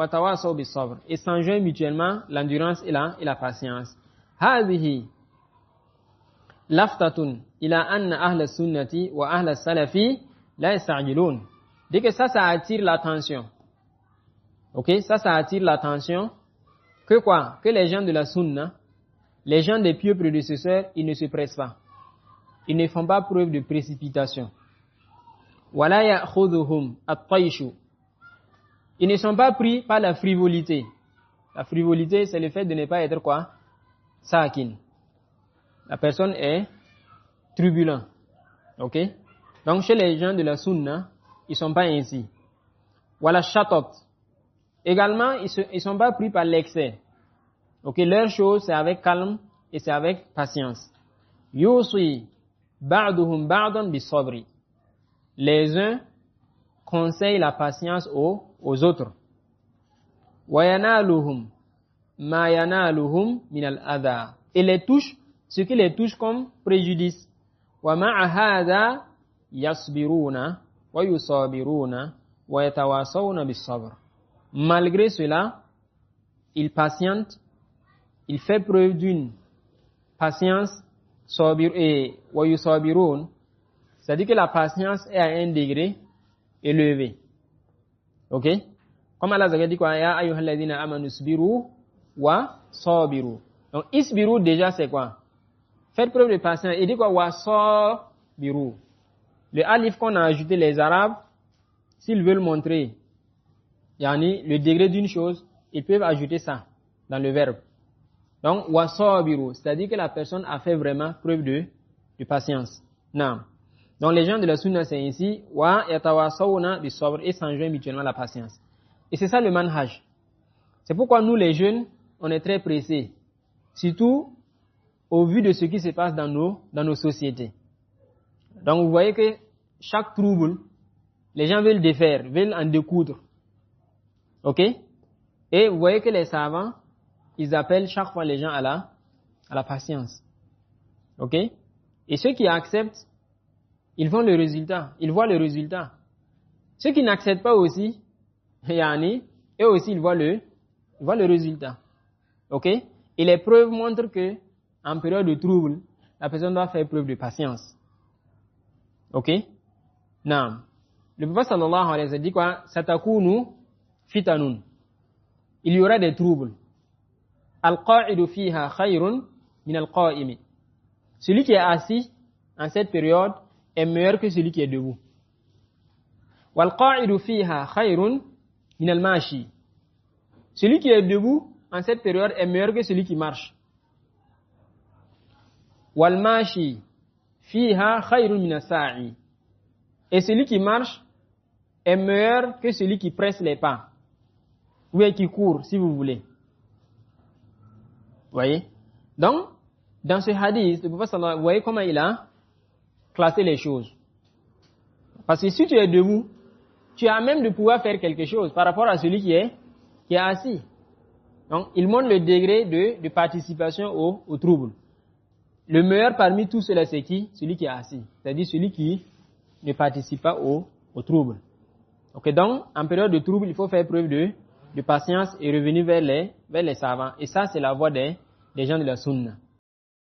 وتواصوا بالصبر et s'enjoignent mutuellement l'endurance et la patience. هذه لفتة إلى أن أهل السنة وأهل السلف لا يستعجلون. Dès que ça attire l'attention. Ok, ça attire l'attention. Que quoi? Que les gens de la sunna, les gens des pieux prédécesseurs, ils ne se pressent pas. Ils ne font pas preuve de précipitation. ولا يأخذهم الطيش. Ils ne sont pas pris par la frivolité. La frivolité, c'est le fait de ne pas être quoi? Sakin. La personne est turbulente. Ok? Donc, chez les gens de la sunna, ils ne sont pas ainsi. Wala shatot. Également, ils ne sont pas pris par l'excès. Ok? Leur chose, c'est avec calme et c'est avec patience. Yusi ba'duhum ba'dan bis-sabri. Les uns conseillent la patience aux autres. وَيَنَالُهُمْ مَا يَنَالُهُمْ مِنَ الْأَذَى. Et les touche, ce qui les touche comme préjudice. وَمَعَ هَذَا يَصْبِرُونَ وَيُصَابِرُونَ وَيَتَوَاصَوْنَ بِالصَّبْرِ. Malgré cela, ils patientent, ils font preuve d'une patience et وَيُصَابِرُونَ. C'est-à-dire que la patience est à un degré élevé. Ok? Comme Allah a dit quoi? Ya ayyuhalladhina amanu isbiru wa sabiru. Donc isbiru déjà c'est quoi? Faites preuve de patience. Il dit quoi? Wa sabiru. Le alif qu'on a ajouté les Arabes, s'ils veulent montrer yani, le degré d'une chose, ils peuvent ajouter ça dans le verbe. Donc wa sabiru, c'est-à-dire que la personne a fait vraiment preuve de patience. Non. Donc les gens de la sunna c'est ainsi, wa yatawasawna bis-sabr, et s'enjoignent mutuellement la patience. Et c'est ça le manhaj. C'est pourquoi nous les jeunes, on est très pressés, surtout au vu de ce qui se passe dans nos sociétés. Donc vous voyez que chaque trouble, les gens veulent défaire, veulent en découdre. Ok? Et vous voyez que les savants, ils appellent chaque fois les gens à la patience. Ok? Et ceux qui acceptent, ils voient le résultat. Ceux qui n'acceptent pas aussi, eux aussi ils voient le résultat. Ok? Et les preuves montrent que en période de trouble, la personne doit faire preuve de patience. Ok? Non. Le prophète sallallahu alayhi wa sallam dit quoi? Satakunu fitanun. Il y aura des troubles. Al-qa'idu fiha khayrun min al-qa'imi. Celui qui est assis en cette période est meilleur que celui qui est debout. Wal-qa'idu fiha khayrun min al-mashi. Celui qui est debout en cette période est meilleur que celui qui marche. Wal-mashi fiha khayrun min as-sa'i. Et celui qui marche est meilleur que celui qui presse les pas. Ou qui court, si vous voulez. Vous voyez? Donc, dans ce hadith, le prophète sallallahu alayhi wa sallam, vous voyez comment il a classé les choses. Parce que si tu es debout, tu as même de pouvoir faire quelque chose par rapport à celui qui est assis. Donc, il montre le degré de participation au trouble. Le meilleur parmi tous ceux-là, c'est qui? Celui qui est assis. C'est-à-dire celui qui ne participe pas au trouble. Ok, donc, en période de trouble, il faut faire preuve de patience et revenir vers les savants. Et ça, c'est la voie des gens de la sunna.